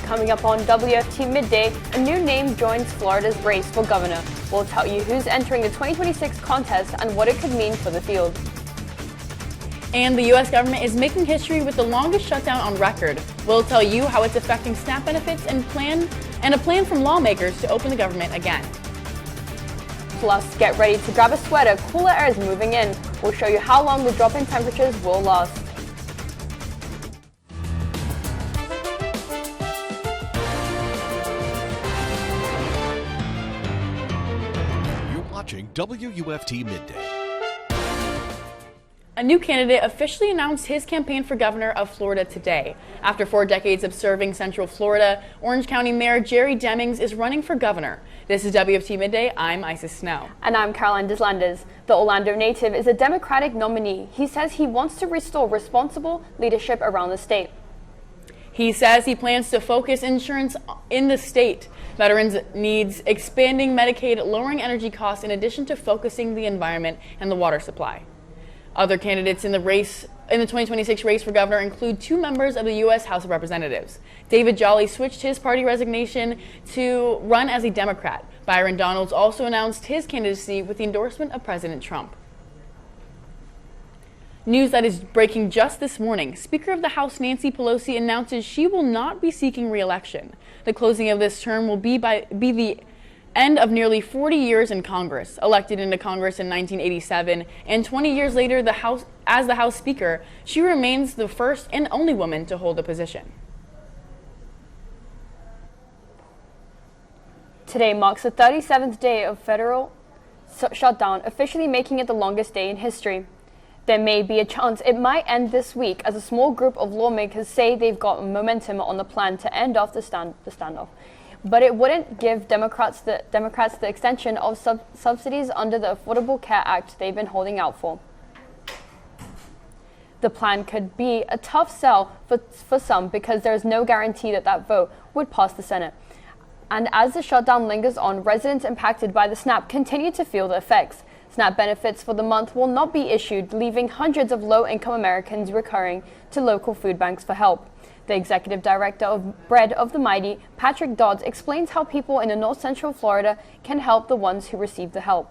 Coming up on WFT Midday, a new name joins Florida's race for governor. We'll tell you who's entering the 2026 contest and what it could mean for the field. And the U.S. government is making history with the longest shutdown on record. We'll tell you how it's affecting SNAP benefits and a plan from lawmakers to open the government again. Plus, get ready to grab a sweater. Cooler air is moving in. We'll show you how long the drop in temperatures will last. Watching WUFT Midday. A new candidate officially announced his campaign for governor of Florida today. After 4 decades of serving Central Florida, Orange County Mayor Jerry Demings is running for governor. This is WFT Midday. I'm Isis Snow. And I'm Caroline Deslandes. The Orlando native is a Democratic nominee. He says he wants to restore responsible leadership around the state. He says he plans to focus insurance in the state. Veterans needs expanding Medicaid, lowering energy costs, in addition to focusing the environment and the water supply. Other candidates in the 2026 race for governor include 2 members of the U.S. House of Representatives. David Jolly switched his party resignation to run as a Democrat. Byron Donalds also announced his candidacy with the endorsement of President Trump. News that is breaking just this morning. Speaker of the House Nancy Pelosi announces she will not be seeking re-election. The closing of this term will be the end of nearly 40 years in Congress. Elected into Congress in 1987 and 20 years later as the House Speaker, she remains the first and only woman to hold the position. Today marks the 37th day of federal shutdown, officially making it the longest day in history. There may be a chance it might end this week, as a small group of lawmakers say they've got momentum on the plan to end off the standoff. But it wouldn't give Democrats the extension of subsidies under the Affordable Care Act they've been holding out for. The plan could be a tough sell for some, because there is no guarantee that vote would pass the Senate. And as the shutdown lingers on, residents impacted by the SNAP continue to feel the effects. SNAP benefits for the month will not be issued, leaving hundreds of low-income Americans recurring to local food banks for help. The executive director of Bread of the Mighty, Patrick Dodds, explains how people in the North Central Florida can help the ones who receive the help.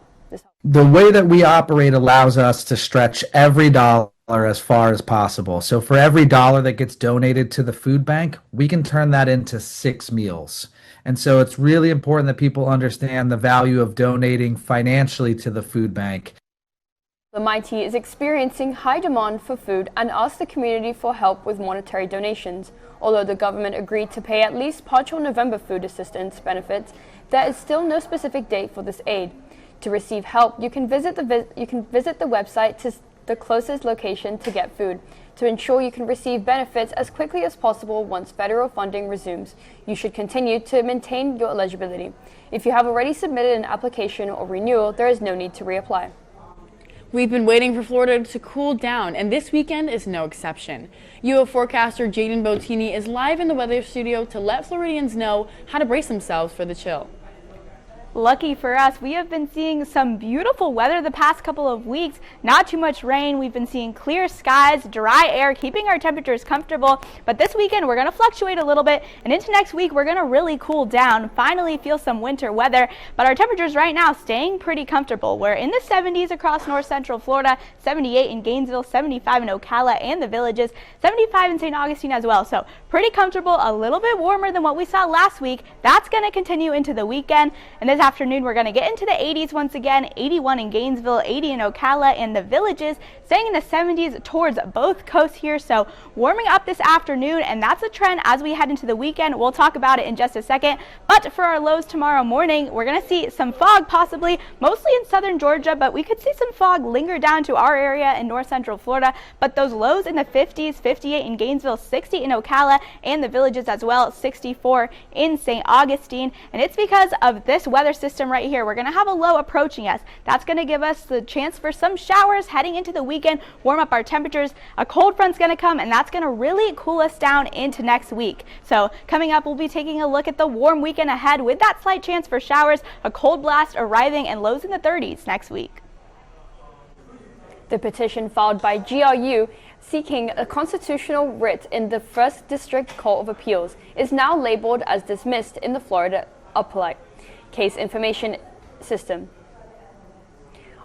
The way that we operate allows us to stretch every dollar as far as possible. So for every dollar that gets donated to the food bank, we can turn that into 6 meals. And so it's really important that people understand the value of donating financially to the food bank. The Mighty is experiencing high demand for food and asked the community for help with monetary donations. Although the government agreed to pay at least partial November food assistance benefits, there is still no specific date for this aid. To receive help, you can visit the website to the closest location to get food. To ensure you can receive benefits as quickly as possible once federal funding resumes, you should continue to maintain your eligibility. If you have already submitted an application or renewal, there is no need to reapply. We've been waiting for Florida to cool down, and this weekend is no exception. UO forecaster Jadyn Bottini is live in the weather studio to let Floridians know how to brace themselves for the chill. Lucky for us, we have been seeing some beautiful weather the past couple of weeks. Not too much rain. We've been seeing clear skies, dry air, keeping our temperatures comfortable. But this weekend, we're going to fluctuate a little bit. And into next week, we're going to really cool down, finally feel some winter weather. But our temperatures right now staying pretty comfortable. We're in the 70s across North Central Florida, 78 in Gainesville, 75 in Ocala and the Villages, 75 in St. Augustine as well. So pretty comfortable, a little bit warmer than what we saw last week. That's going to continue into the weekend. And this afternoon, we're going to get into the 80s once again, 81 in Gainesville, 80 in Ocala and the Villages, staying in the 70s towards both coasts here. So warming up this afternoon, and that's a trend as we head into the weekend. We'll talk about it in just a second. But for our lows tomorrow morning, we're going to see some fog possibly, mostly in southern Georgia, but we could see some fog linger down to our area in North Central Florida. But those lows in the 50s, 58 in Gainesville, 60 in Ocala and the Villages as well, 64 in St. Augustine. And it's because of this weather system right here. We're going to have a low approaching us. That's going to give us the chance for some showers heading into the weekend, warm up our temperatures. A cold front's going to come, and that's going to really cool us down into next week. So coming up, we'll be taking a look at the warm weekend ahead with that slight chance for showers, a cold blast arriving, and lows in the 30s next week. The petition filed by GRU seeking a constitutional writ in the 1st District Court of Appeals, is now labeled as dismissed in the Florida Appellate Case Information System.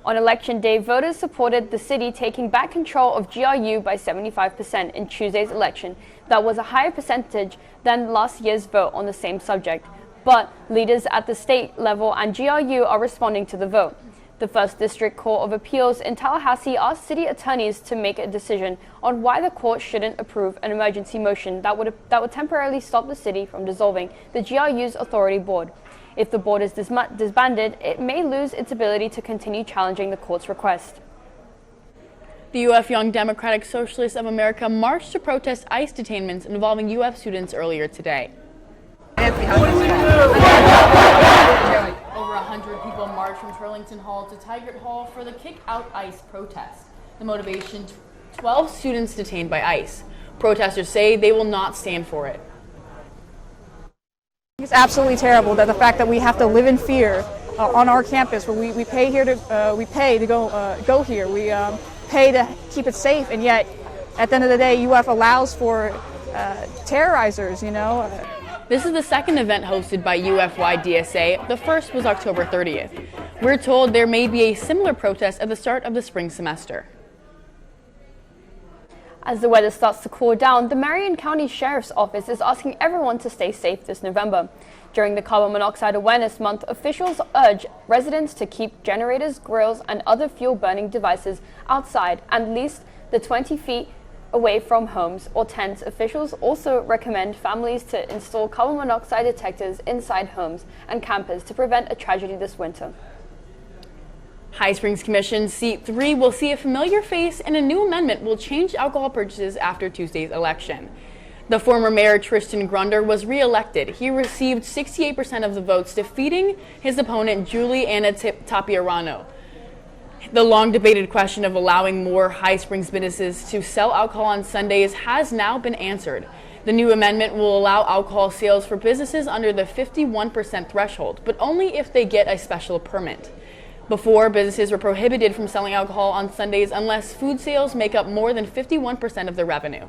On Election Day, voters supported the city taking back control of GRU by 75% in Tuesday's election. That was a higher percentage than last year's vote on the same subject. But leaders at the state level and GRU are responding to the vote. The 1st District Court of Appeals in Tallahassee asked city attorneys to make a decision on why the court shouldn't approve an emergency motion that would temporarily stop the city from dissolving the GRU's authority board. If the board is disbanded, it may lose its ability to continue challenging the court's request. The UF Young Democratic Socialists of America marched to protest ICE detainments involving UF students earlier today. Over 100 people marched from Turlington Hall to Tigert Hall for the Kick Out ICE protest. The motivation, 12 students detained by ICE. Protesters say they will not stand for it. It's absolutely terrible that the fact that we have to live in fear on our campus, where we pay here to go here. We pay to keep it safe, and yet at the end of the day, UF allows for terrorizers. This is the second event hosted by UFY DSA. The first was October 30th. We're told there may be a similar protest at the start of the spring semester. As the weather starts to cool down, the Marion County Sheriff's Office is asking everyone to stay safe this November. During the Carbon Monoxide Awareness Month, officials urge residents to keep generators, grills, and other fuel-burning devices outside at least 20 feet away from homes or tents. Officials also recommend families to install carbon monoxide detectors inside homes and campers to prevent a tragedy this winter. High Springs Commission Seat 3 will see a familiar face, and a new amendment will change alcohol purchases after Tuesday's election. The former mayor Tristan Grunder was re-elected. He received 68% of the votes, defeating his opponent Juliana Tapiarano. The long-debated question of allowing more High Springs businesses to sell alcohol on Sundays has now been answered. The new amendment will allow alcohol sales for businesses under the 51% threshold, but only if they get a special permit. Before, businesses were prohibited from selling alcohol on Sundays unless food sales make up more than 51% of their revenue.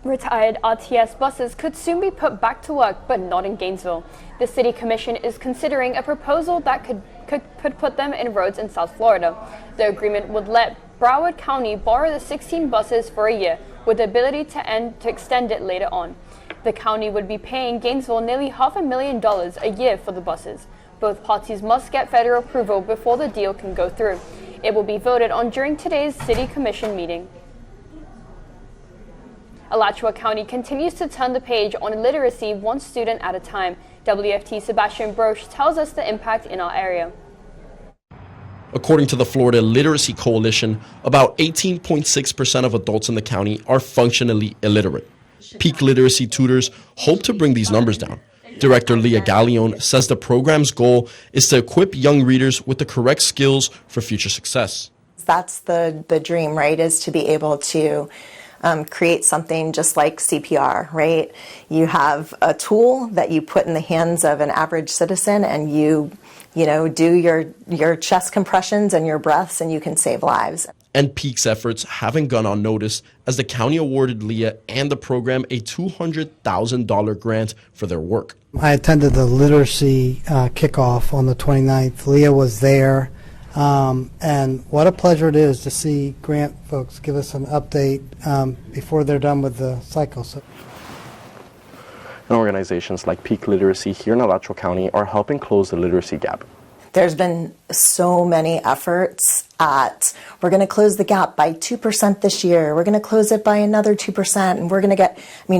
Retired RTS buses could soon be put back to work, but not in Gainesville. The City Commission is considering a proposal that could put them in roads in South Florida. The agreement would let Broward County borrow the 16 buses for a year, with the ability to extend it later on. The county would be paying Gainesville nearly $500,000 a year for the buses. Both parties must get federal approval before the deal can go through. It will be voted on during today's City Commission meeting. Alachua County continues to turn the page on literacy one student at a time. WFT Sebastian Broche tells us the impact in our area. According to the Florida Literacy Coalition, about 18.6% of adults in the county are functionally illiterate. Peak literacy tutors hope to bring these numbers down. Director Leah Gallione says the program's goal is to equip young readers with the correct skills for future success. That's the dream, right, is to be able to create something just like CPR, right? You have a tool that you put in the hands of an average citizen, and you do your chest compressions and your breaths, and you can save lives. And Peak's efforts haven't gone unnoticed, as the county awarded Leah and the program a $200,000 grant for their work. I attended the literacy kickoff on the 29th. Leah was there, and what a pleasure it is to see grant folks give us an update before they're done with the cycle. And organizations like Peak Literacy here in Alachua County are helping close the literacy gap. There's been so many efforts at, we're going to close the gap by 2% this year, we're going to close it by another 2%, and we're going to get,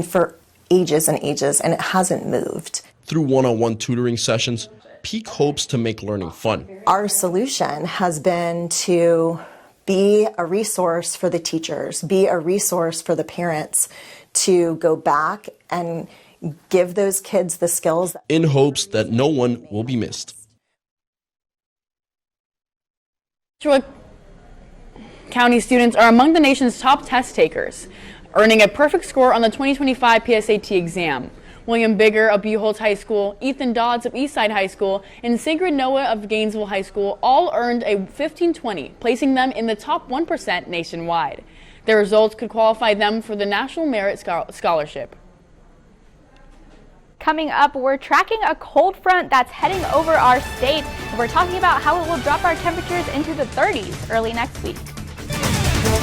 for ages and ages, and it hasn't moved. Through one-on-one tutoring sessions, Peak hopes to make learning fun. Our solution has been to be a resource for the teachers, be a resource for the parents, to go back and give those kids the skills. In hopes that no one will be missed. County students are among the nation's top test takers, earning a perfect score on the 2025 PSAT exam. William Bigger of Buchholz High School, Ethan Dodds of Eastside High School, and Sigrid Noah of Gainesville High School all earned a 1520, placing them in the top 1% nationwide. Their results could qualify them for the National Merit Scholarship. Coming up, we're tracking a cold front that's heading over our state. And we're talking about how it will drop our temperatures into the 30s early next week.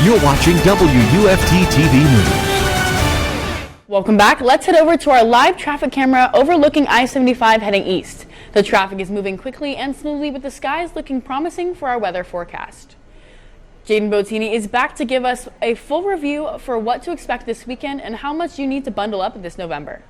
You're watching WUFT-TV News. Welcome back. Let's head over to our live traffic camera overlooking I-75 heading east. The traffic is moving quickly and smoothly, but the sky is looking promising for our weather forecast. Jadyn Bottini is back to give us a full review for what to expect this weekend and how much you need to bundle up this November.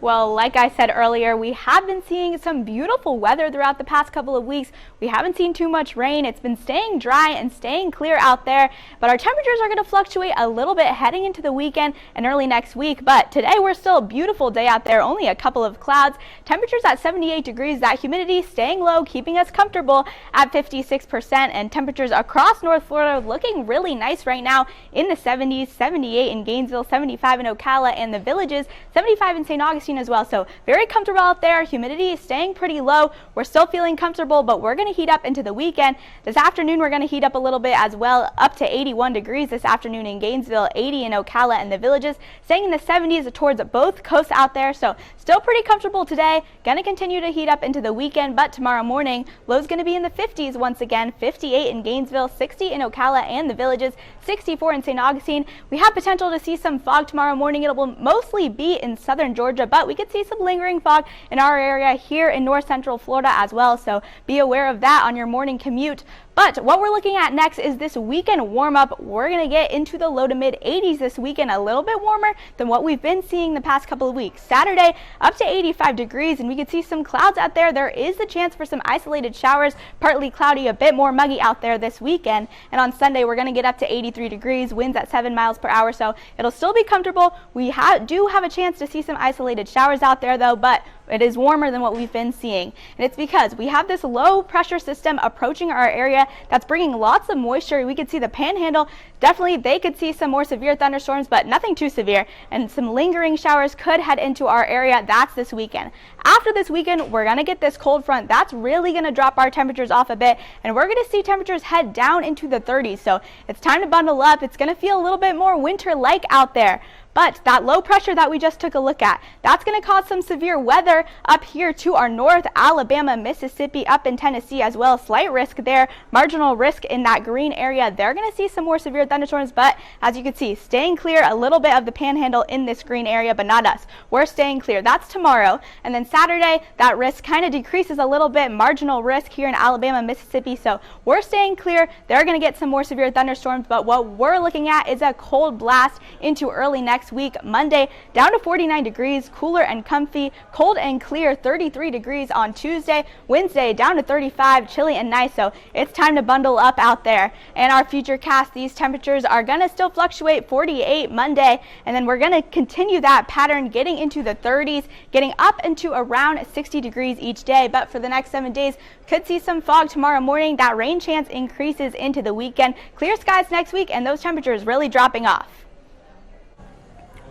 Well, like I said earlier, we have been seeing some beautiful weather throughout the past couple of weeks. We haven't seen too much rain. It's been staying dry and staying clear out there, but our temperatures are going to fluctuate a little bit heading into the weekend and early next week. But today we're still a beautiful day out there, only a couple of clouds. Temperatures at 78 degrees, that humidity staying low, keeping us comfortable at 56%, and temperatures across North Florida looking really nice right now in the 70s, 78 in Gainesville, 75 in Ocala and the Villages, 75 in St. Augustine as well. So very comfortable out there. Humidity is staying pretty low. We're still feeling comfortable, but we're going to heat up into the weekend. This afternoon we're going to heat up a little bit as well, up to 81 degrees this afternoon in Gainesville, 80 in Ocala and the Villages, staying in the 70s towards both coasts out there. So still pretty comfortable today. Going to continue to heat up into the weekend, but tomorrow morning low's going to be in the 50s once again, 58 in Gainesville, 60 in Ocala and the Villages, 64 in St. Augustine. We have potential to see some fog tomorrow morning. It will mostly be in southern Georgia, but we could see some lingering fog in our area here in north central Florida as well, so be aware of that on your morning commute. But what we're looking at next is this weekend warm-up. We're going to get into the low to mid 80s this weekend, a little bit warmer than what we've been seeing the past couple of weeks. Saturday up to 85 degrees, and we could see some clouds out there. There is the chance for some isolated showers, partly cloudy, a bit more muggy out there this weekend. And on Sunday we're going to get up to 83 degrees, winds at 7 miles per hour, so it'll still be comfortable. We do have a chance to see some isolated showers out there though, but it is warmer than what we've been seeing. And it's because we have this low pressure system approaching our area that's bringing lots of moisture. We could see the panhandle. Definitely they could see some more severe thunderstorms, but nothing too severe. And some lingering showers could head into our area. That's this weekend. After this weekend, we're going to get this cold front. That's really going to drop our temperatures off a bit. And we're going to see temperatures head down into the 30s. So it's time to bundle up. It's going to feel a little bit more winter-like out there. But that low pressure that we just took a look at, that's going to cause some severe weather up here to our north, Alabama, Mississippi, up in Tennessee as well. Slight risk there, marginal risk in that green area. They're going to see some more severe thunderstorms, but as you can see, staying clear a little bit of the panhandle in this green area, but not us. We're staying clear. That's tomorrow. And then Saturday, that risk kind of decreases a little bit, marginal risk here in Alabama, Mississippi. So we're staying clear. They're going to get some more severe thunderstorms, but what we're looking at is a cold blast into early next week. Monday down to 49 degrees, cooler and comfy, cold and clear, 33 degrees on Tuesday. Wednesday down to 35, chilly and nice, so it's time to bundle up out there. And our future cast, these temperatures are going to still fluctuate, 48 Monday, and then we're going to continue that pattern getting into the 30s, getting up into around 60 degrees each day. But for the next 7 days, could see some fog tomorrow morning. That rain chance increases into the weekend. Clear skies next week, and those temperatures really dropping off.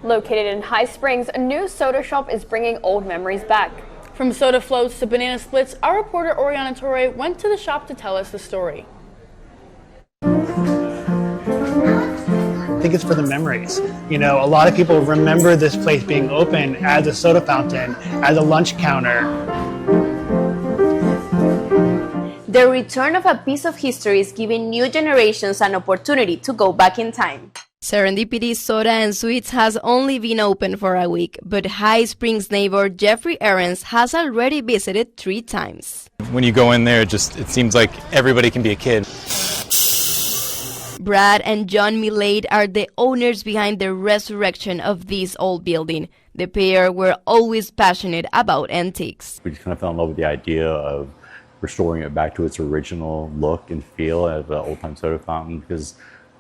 Located in High Springs, a new soda shop is bringing old memories back. From soda floats to banana splits, our reporter Oriana Torre went to the shop to tell us the story. I think it's for the memories. You know, a lot of people remember this place being open as a soda fountain, as a lunch counter. The return of a piece of history is giving new generations an opportunity to go back in time. Serendipity Soda and Sweets has only been open for a week, but High Springs neighbor Jeffrey Ahrens has already visited 3 times. When you go in there, it seems like everybody can be a kid. Brad and John Millade are the owners behind the resurrection of this old building. The pair were always passionate about antiques. We just kind of fell in love with the idea of restoring it back to its original look and feel as an old-time soda fountain, because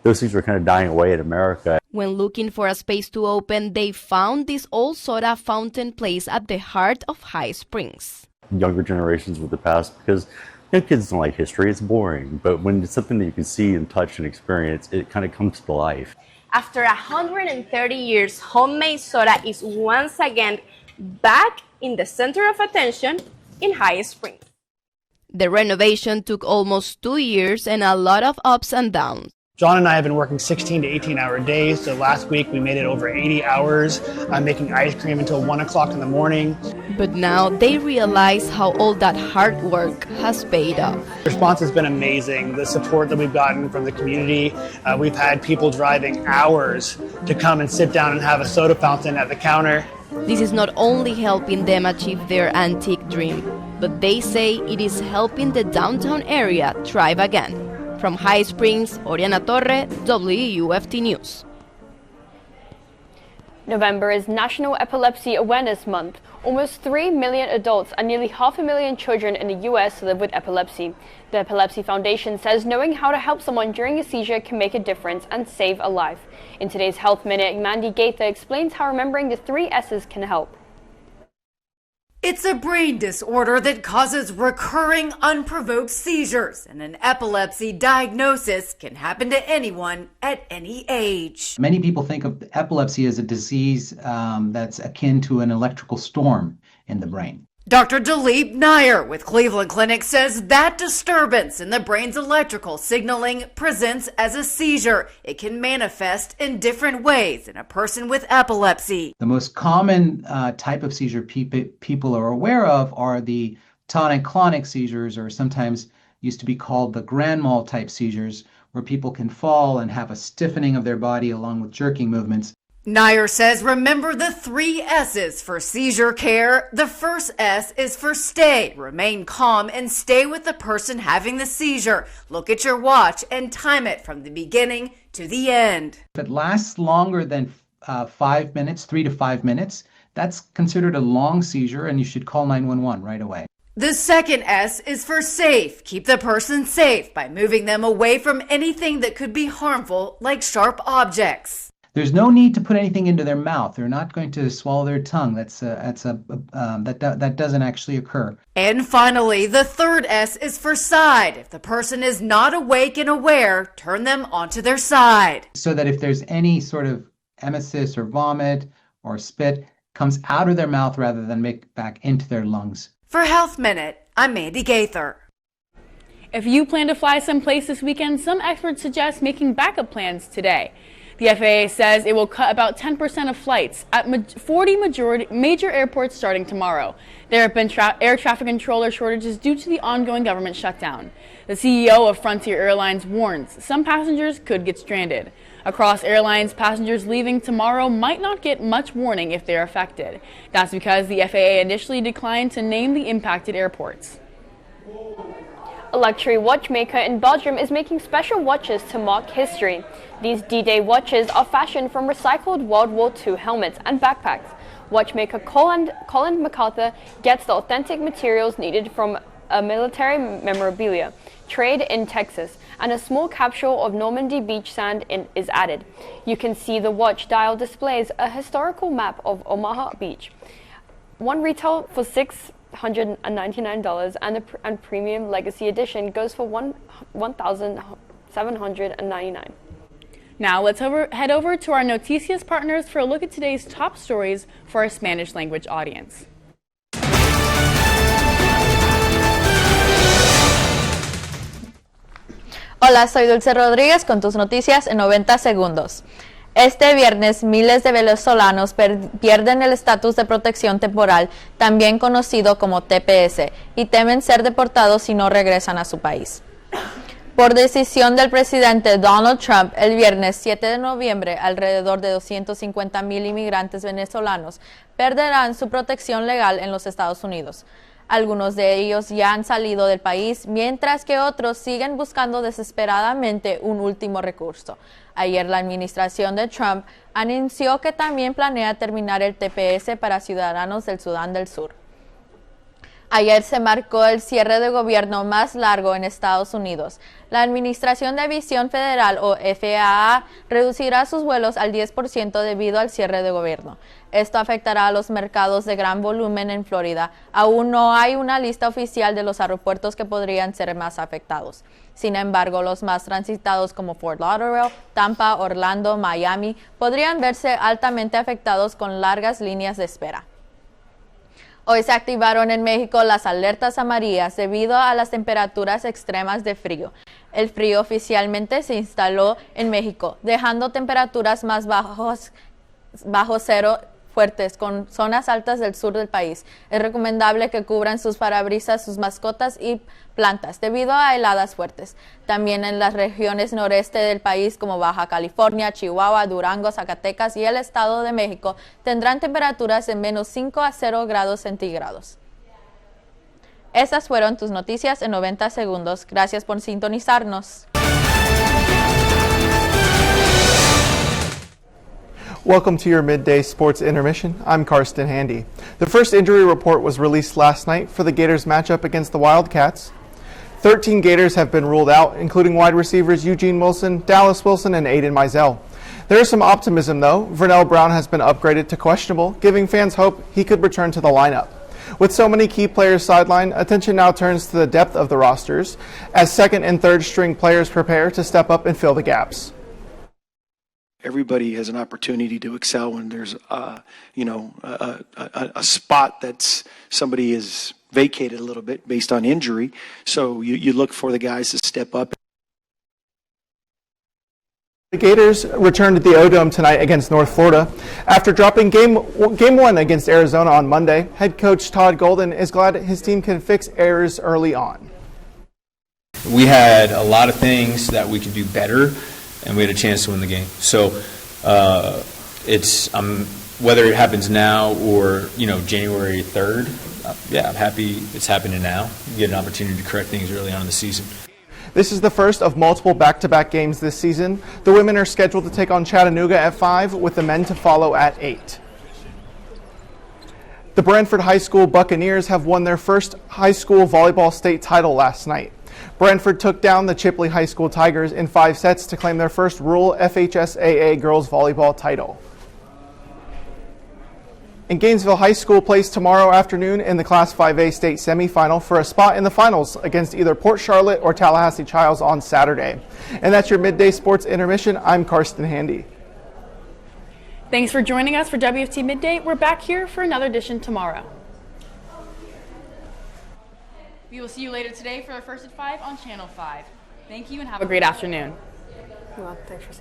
those things were kind of dying away in America. When looking for a space to open, they found this old soda fountain place at the heart of High Springs. Younger generations with the past, because kids don't like history, it's boring. But when it's something that you can see and touch and experience, it kind of comes to life. After 130 years, homemade soda is once again back in the center of attention in High Springs. The renovation took almost 2 years and a lot of ups and downs. John and I have been working 16 to 18-hour days. So last week we made it over 80 hours, making ice cream until 1 o'clock in the morning. But now they realize how all that hard work has paid off. The response has been amazing. The support that we've gotten from the community. We've had people driving hours to come and sit down and have a soda fountain at the counter. This is not only helping them achieve their antique dream, but they say it is helping the downtown area thrive again. From High Springs, Oriana Torre, WUFT News. November is National Epilepsy Awareness Month. Almost 3 million adults and nearly 500,000 children in the U.S. live with epilepsy. The Epilepsy Foundation says knowing how to help someone during a seizure can make a difference and save a life. In today's Health Minute, Mandy Gaither explains how remembering the 3 S's can help. It's a brain disorder that causes recurring unprovoked seizures, and an epilepsy diagnosis can happen to anyone at any age. Many people think of epilepsy as a disease that's akin to an electrical storm in the brain. Dr. Dilip Nair with Cleveland Clinic says that disturbance in the brain's electrical signaling presents as a seizure. It can manifest in different ways in a person with epilepsy. The most common type of seizure people are aware of are the tonic-clonic seizures, or sometimes used to be called the grand mal type seizures, where people can fall and have a stiffening of their body along with jerking movements. Nair says remember the 3 S's for seizure care. The first S is for stay. Remain calm and stay with the person having the seizure. Look at your watch and time it from the beginning to the end. If it lasts longer than 5 minutes, 3 to 5 minutes, that's considered a long seizure and you should call 911 right away. The second S is for safe. Keep the person safe by moving them away from anything that could be harmful, like sharp objects. There's no need to put anything into their mouth. They're not going to swallow their tongue. That doesn't actually occur. And finally, the third S is for side. If the person is not awake and aware, turn them onto their side. So that if there's any sort of emesis or vomit or spit, comes out of their mouth rather than make back into their lungs. For Health Minute, I'm Mandy Gaither. If you plan to fly someplace this weekend, some experts suggest making backup plans today. The FAA says it will cut about 10% of flights at 40 major airports starting tomorrow. There have been air traffic controller shortages due to the ongoing government shutdown. The CEO of Frontier Airlines warns some passengers could get stranded. Across airlines, passengers leaving tomorrow might not get much warning if they're affected. That's because the FAA initially declined to name the impacted airports. A luxury watchmaker in Belgium is making special watches to mark history. These D-Day watches are fashioned from recycled World War II helmets and backpacks. Watchmaker Colin MacArthur gets the authentic materials needed from a military memorabilia trade in Texas, and a small capsule of Normandy beach sand is added. You can see the watch dial displays a historical map of Omaha Beach. One retail for $699, and premium legacy edition goes for $1,799. Now let's head over to our Noticias partners for a look at today's top stories for our Spanish language audience. Hola, soy Dulce Rodríguez con tus noticias en 90 segundos. Este viernes, miles de venezolanos pierden el estatus de protección temporal, también conocido como TPS, y temen ser deportados si no regresan a su país. Por decisión del presidente Donald Trump, el viernes 7 de noviembre, alrededor de 250,000 inmigrantes venezolanos perderán su protección legal en los Estados Unidos. Algunos de ellos ya han salido del país, mientras que otros siguen buscando desesperadamente un último recurso. Ayer la administración de Trump anunció que también planea terminar el TPS para ciudadanos del Sudán del Sur. Ayer se marcó el cierre de gobierno más largo en Estados Unidos. La Administración de Aviación Federal, o FAA, reducirá sus vuelos al 10% debido al cierre de gobierno. Esto afectará a los mercados de gran volumen en Florida. Aún no hay una lista oficial de los aeropuertos que podrían ser más afectados. Sin embargo, los más transitados como Fort Lauderdale, Tampa, Orlando, Miami podrían verse altamente afectados con largas líneas de espera. Hoy se activaron en México las alertas amarillas debido a las temperaturas extremas de frío. El frío oficialmente se instaló en México, dejando temperaturas más bajo cero fuertes con zonas altas del sur del país. Es recomendable que cubran sus parabrisas, sus mascotas y plantas debido a heladas fuertes. También en las regiones noreste del país como Baja California, Chihuahua, Durango, Zacatecas y el Estado de México tendrán temperaturas de menos 5 a 0 grados centígrados. Estas fueron tus noticias en 90 segundos. Gracias por sintonizarnos. Welcome to your midday sports intermission. I'm Carston Handy. The first injury report was released last night for the Gators matchup against the Wildcats. 13 Gators have been ruled out, including wide receivers Eugene Wilson, Dallas Wilson, and Aiden Mizell. There is some optimism, though. Vernell Brown has been upgraded to questionable, giving fans hope he could return to the lineup. With so many key players sidelined, attention now turns to the depth of the rosters as second and third string players prepare to step up and fill the gaps. Everybody has an opportunity to excel when there's, a spot that's somebody is vacated a little bit based on injury. So you look for the guys to step up. The Gators returned to the O-Dome tonight against North Florida. After dropping game one against Arizona on Monday, head coach Todd Golden is glad his team can fix errors early on. We had a lot of things that we could do better, and we had a chance to win the game. So it's whether it happens now or January 3rd. I'm happy it's happening now. You get an opportunity to correct things early on in the season. This is the first of multiple back-to-back games this season. The women are scheduled to take on Chattanooga at 5, with the men to follow at 8. The Brantford High School Buccaneers have won their first high school volleyball state title last night. Brantford took down the Chipley High School Tigers in 5 sets to claim their first rural FHSAA girls volleyball title. And Gainesville High School plays tomorrow afternoon in the Class 5A state semifinal for a spot in the finals against either Port Charlotte or Tallahassee Childs on Saturday. And that's your midday sports intermission. I'm Carston Handy. Thanks for joining us for WFT Midday. We're back here for another edition tomorrow. We will see you later today for our First at 5 on Channel 5. Thank you and have a great afternoon. Well, thanks for